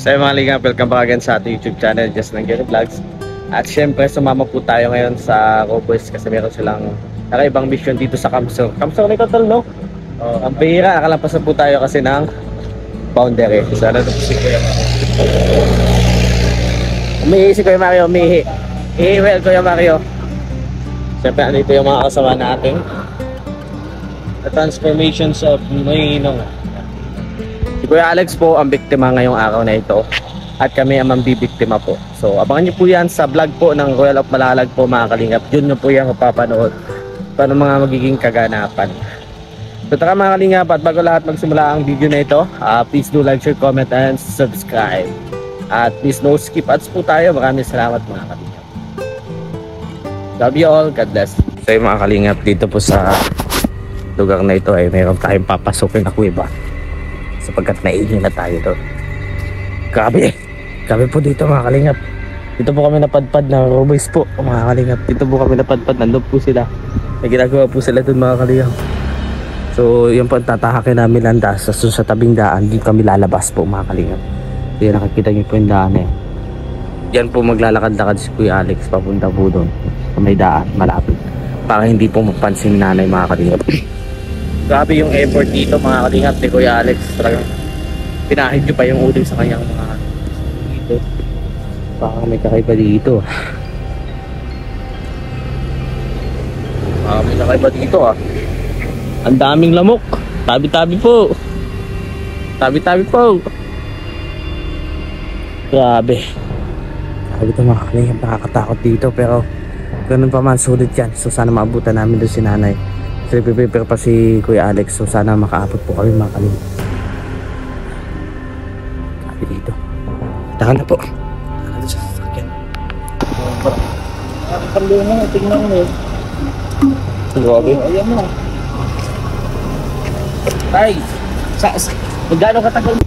So mga liga, welcome back again sa ating YouTube channel, Just Nangyari Vlogs. At syempre, sumama po tayo ngayon sa Cowboys kasi meron silang nakaibang mission dito sa Kamsur. Kamsur na ito tol, no? Ang bihira, akalampasan po tayo kasi ng boundary. Sana ito po si Kuya Mario. Umihi si Kuya Mario, umihi. Well, Kuya Mario. Syempre, andito yung mga kasama natin. The Transformations of Ninong. Si Kuya Alex po ang biktima ngayong araw na ito at kami ang mambibiktima po. So abangan nyo po yan sa vlog po ng Royal of Malalag po mga kalingap. Yun nyo po yan mapapanood paano mga magiging kaganapan. So tara mga kalingap, at bago lahat magsimula ang video na ito, please do like, share, comment and subscribe. At please no skip ads po tayo. Maraming salamat mga kalingap. Love you all, God bless. So mga kalingap, dito po sa lugar na ito ay mayroon tayong papasukin na kuweba sapagkat naiingin na tayo doon. Grabe po dito mga kalingap. Dito po kami napadpad ng Cowboys po mga kalingap. Dito po kami napadpad, nandun po sila. May ginagawa po sila doon mga kalingap. So yun po ang tatahakin namin landa sa tabing daan. Dito kami lalabas po mga kalingap. So yun, nakikita nyo po yung daan eh. Yan po maglalakad-lakad si Kuya Alex papunta po doon sa may daan malapit para hindi po mapansin nanay mga kalingap. Grabe yung effort dito mga kalingap ni Kuya Alex. Talagang pinahid nyo pa yung uling sa kanyang mga dito. Baka may kakaiba dito. Baka may kakaiba dito ah. Ang daming lamok. Tabi-tabi po. Tabi-tabi po. Grabe. Grabe ito mga kalingap. Nakakatakot dito pero ganun pa man, sulit yan. So sana maabutan namin doon si nanay. So prepare pa si Kuya Alex. So sana makaabot po kami mga kalingap. Grabe dito. Tahan na po. Tahan na sa sasakyan. Pagpalungan na, tingnan mo eh. Grabe. Ayan mo. Ay! Magkano katagal?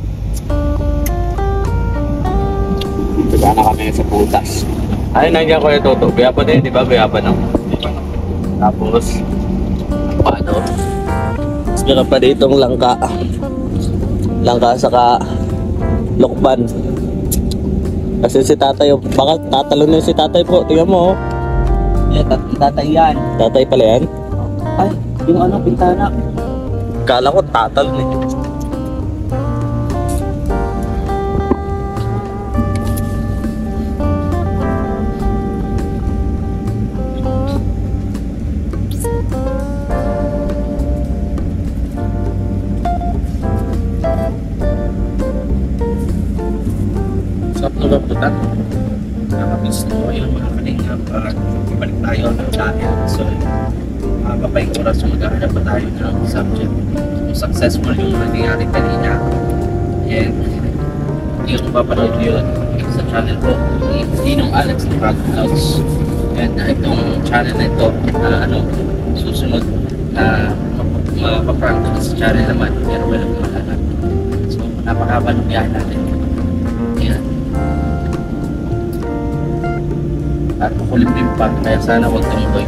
Magkano kami sa putas. Ay, nandiyan ko yung toto. Guyapa din, di ba? Guyapa na. Tapos, paano? Mas meron pa ditong langka. Langka saka lokban. Kasi si tatay, baka tatalon na si tatay po. Tingnan mo. Yeah, tatay yan. Tatay pala yan? Ay, yung ano, pintana. Kala ko tatalon eh. Putat nakabis ko yung mga kalingap. Ibalik tayo ng channel. So mababay oras yung maghahanap pa tayo ng subject. So successful yung nangyari kanina and yung papanood yun sa channel ko ni Ninong Alex ng Prague Vlogs. And itong channel na ito susunod mapaprank sa channel naman pero walang malalag. So napakahaba ng biyahe natin. Yan. At makulimlim pa, kaya sana huwag tumuloy.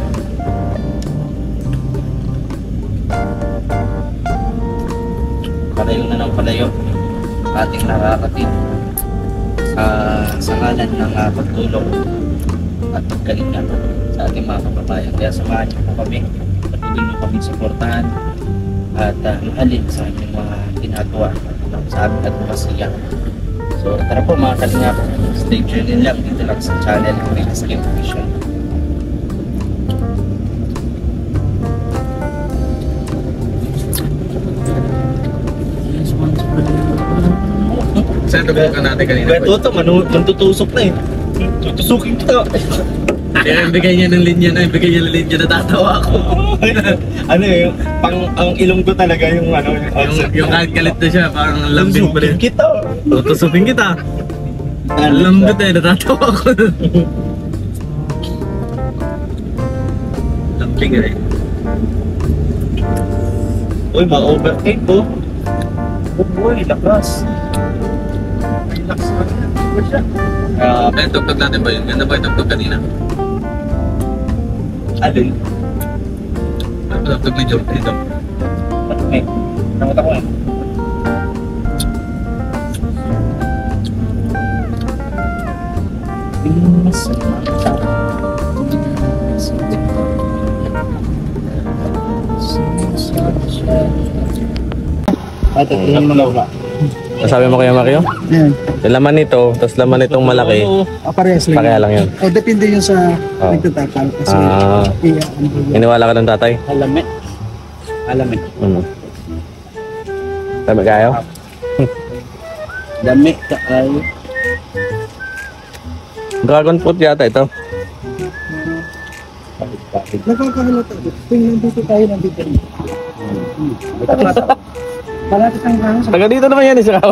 Palayo na ng palayo ating nakakatid sa ngalan ng pagtulong at pagkalinga sa ating mga kababayan. Kaya samahan niyo po kami, patuloy niyo kami suportahan at mahalin sa aming mga ginagawa sa aming advokasya. So tara po mga kalingap, stay tuned lang dito lang sa channel Rick's Game Vision. Saan nabukan natin kanina? Kaya ito, mantutusok na eh. Tutusukin kita. Kaya bigay niya ng linya na, natatawa ako. Ano eh, ang ilong ko talaga yung yung galit na siya, parang lambing pa rin. Tutusupin kita. Ang lambot eh, natatawa ako. Lambing eh. Uy, ma-overtake po. Oh boy, lakas. Relax na siya. Tugtog natin ba yun? Ganda ba yung tugtog kanina? Alin? Tugtog ni Joe dito. Nakita ko eh. Ito yung mga Sabi mo Kuya Mario? Yan. Yung laman nito, tapos laman nitong malaki. Parehas lang. Pareha lang yun. O, depende yun sa Oh. nagtatakal. Kasi, iya, Iniwala ka ng tatay? alamit. Alamit. Sabi kayo? Damit ka ay. Dragon fruit yata ito. Nakakahalata. Tingnan dito tayo nandito. Malapit ang hangin. Taga dito naman yan, isa ka.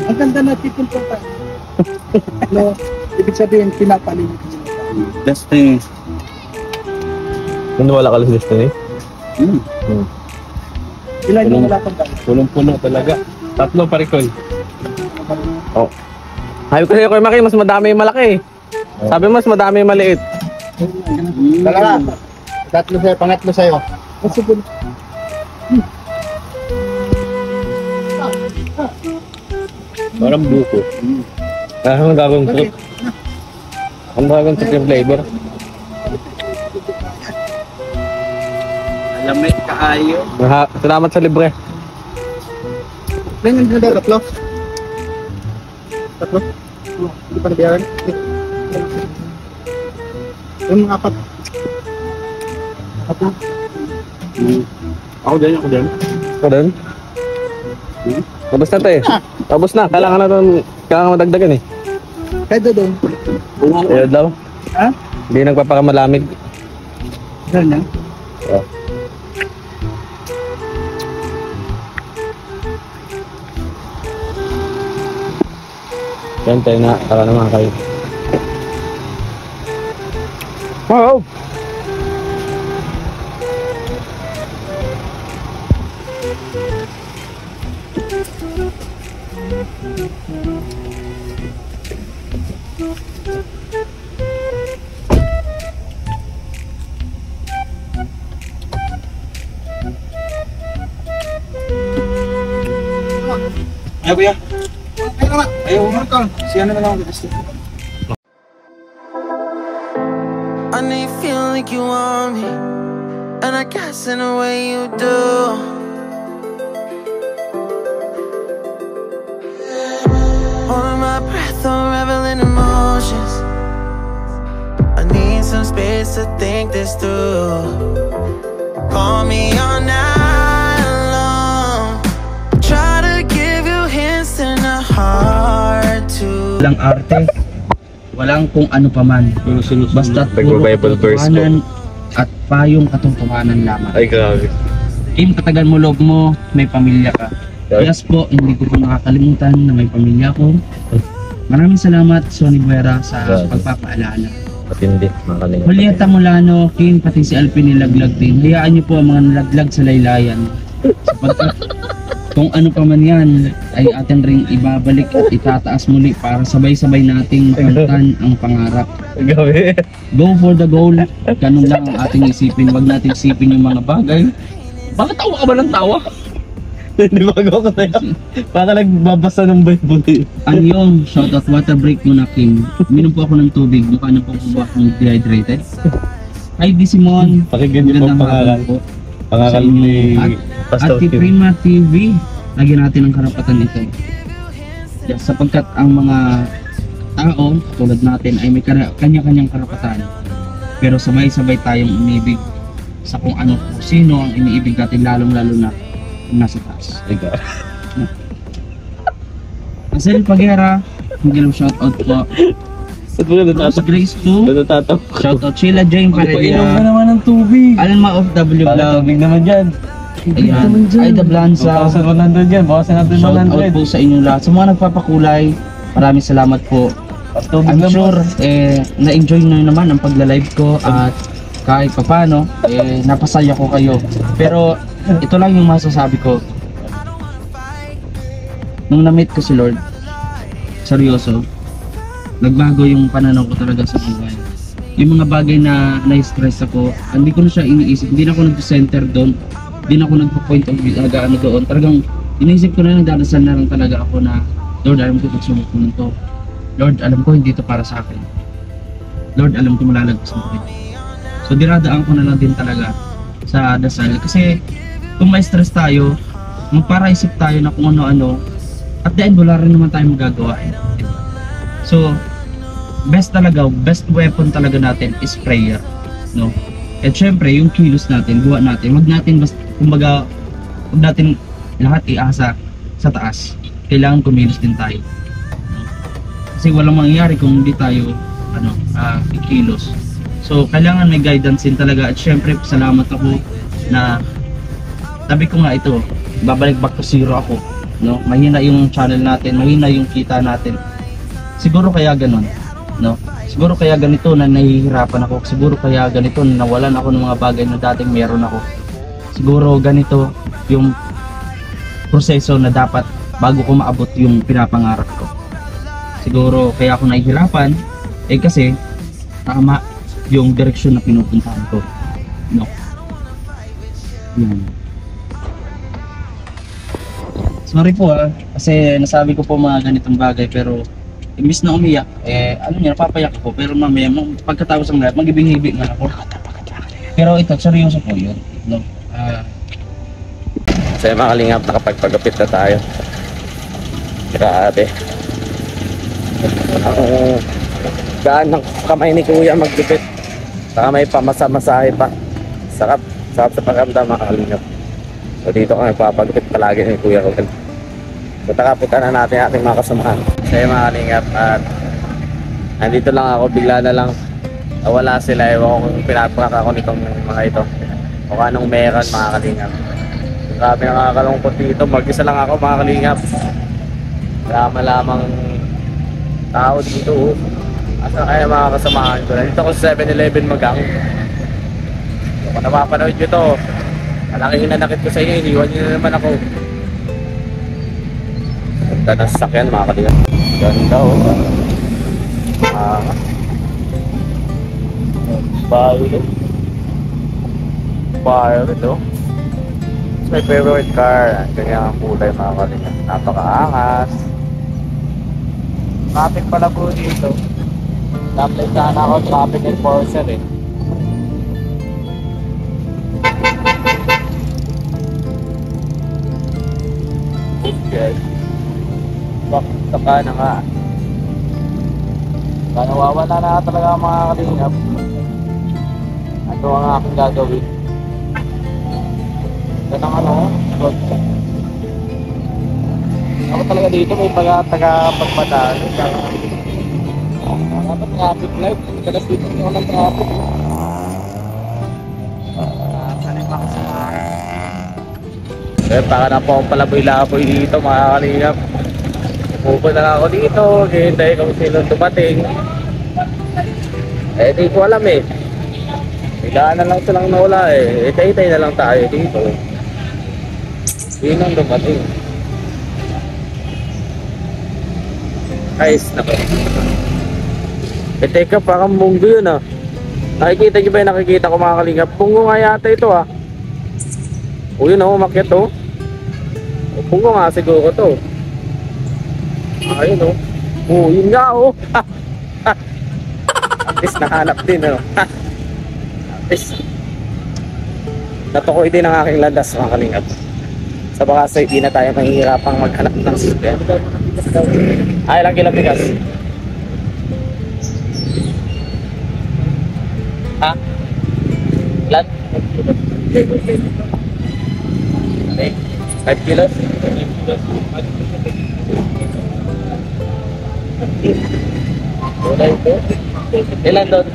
Ang ganda na tipon po tayo. No, ibig sabihin, pinapalinig. Destiny. Iniwala ka lang sa Destiny? Ilan yung malapang tayo? Punong-puno talaga. 3 parikoy. Oh. Sabi ko sa'yo Kuya Maki, mas madami yung malaki. Sabi mo, mas madami yung maliit. Dalawa. 3 sa'yo, pangatlo sa'yo. Kasi Parang buko. Ang dragon fruit. Ang dragon fruit yung flavor. Alamit ka ayo. Salamat sa libre. Ganyan din ba? Tatlo? Hindi pa nabiyaran? Yung mga 4. Ako din. Ito din? Tapos na ito eh. Tapos na. Kailangan madagdagan eh. Kahit doon. Ayaw daw. Ha? Hindi nagpapakamalamig. Ganyan. Oh. Yan tayo na. Tara naman kayo. Wow! Ayaw kuya. Ayaw mo ka. Siya na lang ako. I know you feel like you want me, and I guess in a way you do. Holding my breath, unraveling emotions. I need some space to think this through. Call me all night long. Try to give you hints and a heart to. Walang arte, walang kung ano paman. Basta puro Nagbo-Bible verse ko. katotohanan at payong katotohanan lamang. Ay, grabe. Kim, katagan mo loob mo, may pamilya ka. Yes po, hindi ko po nakakalimutan na may pamilya ko. Maraming salamat, Sonny Buera, sa pagpapaalala. Matindi, mga kanina. Julieta Molano, Kim, pati si Alpin nilaglag din. Hayaan niyo po ang mga nalaglag sa laylayan. Sapagkat kung ano pa man yan, ay atin ring ibabalik at itataas muli para sabay-sabay nating kamtan ang pangarap. Grabe. Go for the goal. Ganun lang ang ating isipin. Huwag nating isipin yung mga bagay. Bakit tawa ka ba ng tawa? Hindi ba ako sa'yo? Baka nagbabasa ng Bible. Anyong, shoutout water break muna Kim. Uminom po ako ng tubig. Mukha na po akong dehydrated. Hi D. Simon. Pakinggan niyo po ang pangalan. Pangalan ni At Pastor Kim. Prima TV. Lagyan natin ang karapatan ito. Yes, sapagkat ang mga tao tulad natin ay may kanya-kanyang karapatan. Pero sabay-sabay tayong umibig sa kung ano kung sino ang iniibig natin, lalong-lalo na kung nasa taas. Ikaw. Marcel Pagera, Miguel shoutout po. Ba't mo Rose Grace 2, natataw? shoutout Sheila Jane Painom ka Paredia, naman ng tubig. Alma of W Vlog, Tubig naman dyan. ayan, Aida Blanza. 2,100 yan. Bawasan natin Shoutout 100. po sa inyong lahat. Sa mga nagpapakulay, maraming salamat po. Tubig I'm naman. sure na-enjoy nyo naman ang pagla-live ko at kahit papano napasaya ko kayo. Pero ito lang yung masasabi ko. Nung na-meet ko si Lord, seryoso, nagbago yung pananaw ko talaga sa buhay. Yung mga bagay na na-stress ako, hindi ko na siya iniisip, hindi na ako nag-center doon, hindi na ako nagpo-point of view ano doon. Talagang iniisip ko na lang, dadasal na lang talaga ako na Lord, alam ko pagsubok ko nito. Lord, alam ko hindi ito para sa akin. Lord, alam ko malalagpasan ko ito. So dinadaan ko na lang din talaga sa dasal. Kasi kung may stress tayo, magparaisip tayo na kung ano-ano, at the end wala rin naman tayong magagawa. Diba? So, best weapon talaga natin is prayer. No? At syempre, yung kilos natin, gawa natin, wag natin lahat iasa sa taas. Kailangan kumilos din tayo. Kasi walang mangyayari kung hindi tayo ikilos. So kailangan may guidance din talaga, at syempre salamat ako na sabi ko nga ito, babalik back to zero ako, no? Mahina yung channel natin, mahina yung kita natin. Siguro kaya ganun, no? Siguro kaya ganito na nahihirapan ako, siguro kaya ganito na nawalan ako ng mga bagay na dating meron ako. Siguro ganito yung proseso na dapat bago ko maabot yung pinapangarap ko. Siguro kaya ako nahihirapan kasi tama yung direksyon na pinupuntahan ko, no? Yan. Sorry po kasi nasabi ko po mga ganitong bagay, pero imbis na umiyak, napapayak ko, pero mamaya pagkatapos ng lahat, mag-ibig-ibig nga ako. Pero ito, seryoso po yun, no? So mga kalingap, nakapagpagupit na tayo. Grabe. Gaan ng kamay ni Kuya maggupit. Saka may pamasa-masahe pa. Sarap sa pakiramdam mga kalingap. So dito kami papagupit palagi ni Kuya Ruel. So takapitan na natin ating mga kasamahan. So mga kalingap, at nandito lang ako, bigla na lang wala sila. Ewan ko kung pinaprak ako nitong mga ito o anong meron mga kalingap. Grabe nakakalungkot dito, mag-isa lang ako mga kalingap. Lamang tao dito. Asa kaya mga kasamahan ko? Nandito ako sa 7-Eleven magang. Kung napapanood nyo to, malaking hinanakit ko sa inyo, iniwan nyo na naman ako. Ganda ng sasakyan mga kalingap. Ganda Violet my favorite car. Ganyan ang kulay mga kalingap. Napakaangas. Traffic pala po dito. Dapat sana ako traffic enforcer Okay. Baka na nga. Nawawala na talaga ang mga kalingap. Ito ang aking gagawin. Ito ng ako talaga dito may taga-pagpadaan. Dapat traffic light. Kalas dito nyo ng traffic. Sanay makasama. Baka na po akong palaboy-laboy dito mga kalingap. Pupunta na ako dito. Hintay kung sino dumating. Di ko alam biglaan na lang silang nawala Itay-itay na lang tayo dito. Yun ang dumating. Ayos na ko. Teka, parang munggo yun Nakikita nyo ba yung nakikita ko mga kalingap? Pungo nga yata ito Yun umakyat Pungo nga siguro to. Ayun yun nga At least nahanap din At least natukoy din ang aking landas mga kalingap. Sa bakas ay di na tayo mahihirapang maghanap ng sasakyan. Ilang kilo bigas? Ilan? 5 kilos? Ilan doon?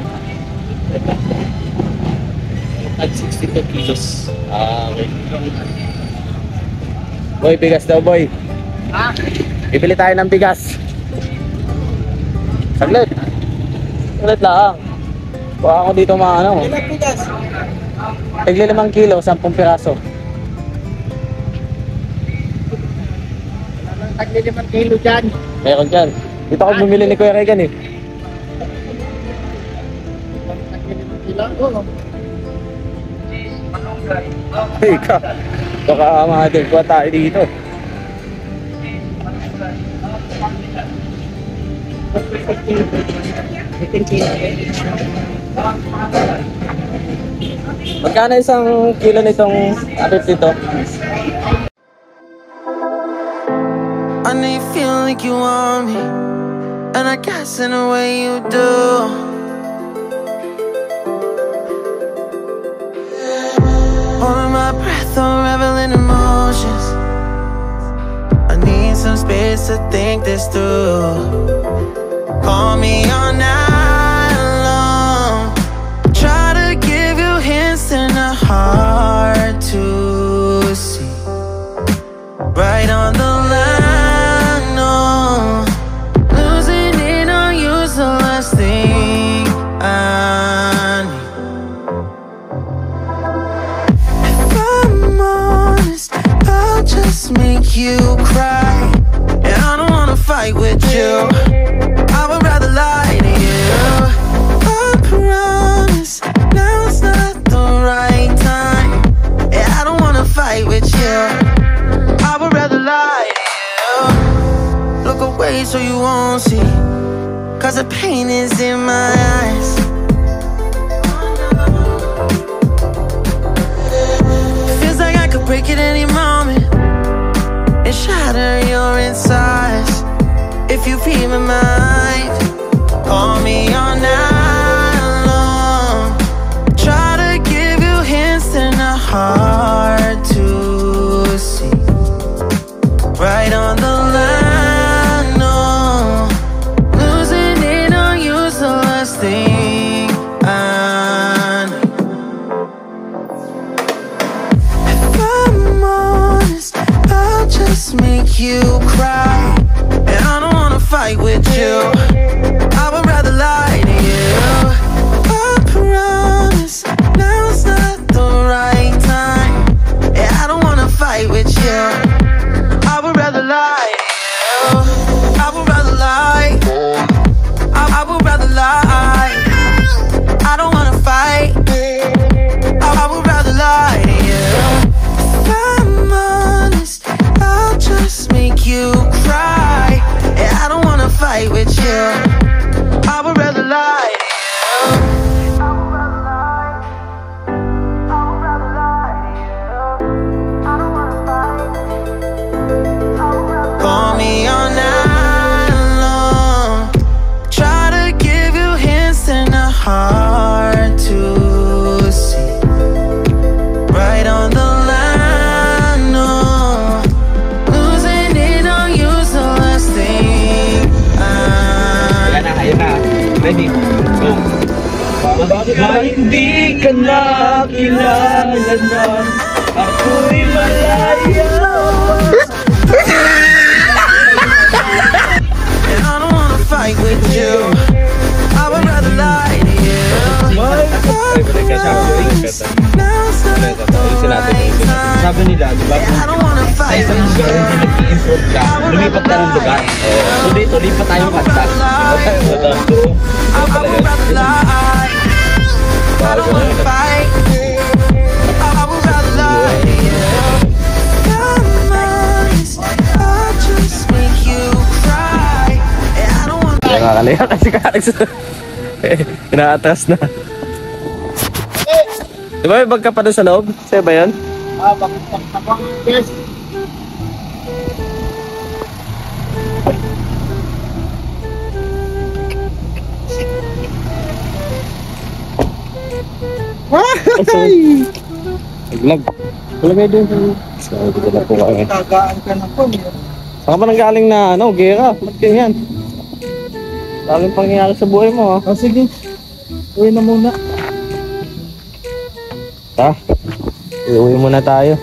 62 kilos. Okay. Boy, bigas daw boy. Bibili tayo ng bigas. Saglit. Saglit lang. Kuha ako dito mga Ilan bigas? Tigli 5 kilo, 10 piraso. Tagli 5 kilo dyan. Meron dyan. Dito ako bumili ni Kuya Regan Tagli 5 kilo? Oo. Hey ka. Baka mahadil ko tayo dito. Magkano isang kilo nitong atit dito? I know you feel like you want me, and I guess in a way you do. Holding my breath, I'm reveling emotions. I need some space to think this through. Call me all night long. Try to give you hints and a hard to see. Right on the line, no. Losing it on you's the last thing I need. If I'm honest, I'll just make you cry. And I don't wanna fight with you, I would rather lie to you. I promise, now's not the right time. And I don't wanna fight with you, I would rather lie to you. Look away so you won't see, cause the pain is in my eyes. Feels like I could break at any moment and shatter your insides. If you feel my mind, call me all night long. Try to give you hints and a hard to see. Right on the line, no. Losing it on you's the last thing I need. If I'm honest, I'll just make you cry. And I don't wanna fight with you, I would rather lie to you. I promise, now's not the right time. And I don't wanna fight with you, I would rather lie to you. I would rather lie, I would rather lie. I don't wanna fight, I would rather lie to you. If I'm honest, I'll just make you cry. And I don't wanna fight with you, I would rather lie to you. Call me all night long. Try to give you hints and a hard to see. Right on the line, no. Losing it on you's the last thing Ayan na, ayan na. Ready? Go. Hindi ka na kilala na, ako'y malaya. And I don't wanna fight with you, I would rather lie to you. Now's not the right time. Sabi nila, di ba? I don't wanna Sa fight isang with lugar, you. nag-i-improve ka, lumipat ka ng lugar. So dito, lipat tayong kanta. I would rather lie, I don't wanna fight, I would rather lie to you. I'm honest, I'll just make you cry. And I don't wanna Nakakalaya kasi Alex. Inaatras na. Di ba may bag ka pa doon sa loob? Sa'yo ba yun? Bakit yes. Vlog. Ilagay doon. So, dito na po kami. Tagaan ka na po. Saan ka ba nanggaling na gera? Ba't ganyan? Daming pangyayari sa buhay mo, O sige, uwi na muna. ha? Iuwi muna tayo.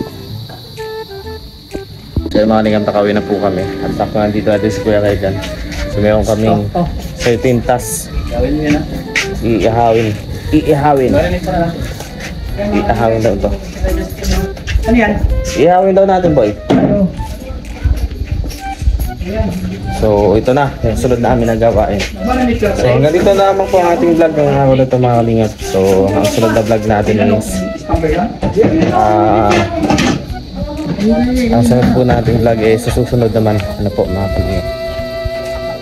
So yung mga lingam takawin na po kami. At sakto nandito natin si Kuya Kaigan. So meron kaming 13 tas. Gawin nyo na. Iihawin. Iihawin. Iihawin daw ito. Ano yan? Iihawin daw natin, boy. Ano? So ito na, yung sunod namin na gawain. Malamig ka. So hanggang dito lamang po ang ating vlog ng araw na ito mga kalingap. So ang sunod na vlog natin is ang sunod po nating vlog ay sa susunod naman. Ano po mga kalingap.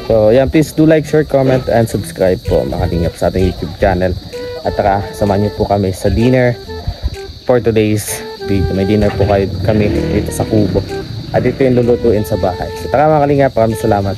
So yan, please do like, share, comment, and subscribe po mga kalingap sa ating YouTube channel. At tara, samahan niyo po kami sa dinner for today's video. May dinner po kami dito sa Kubo. At ito yung lulutuin sa bahay. So tara mga kalingap, maraming salamat.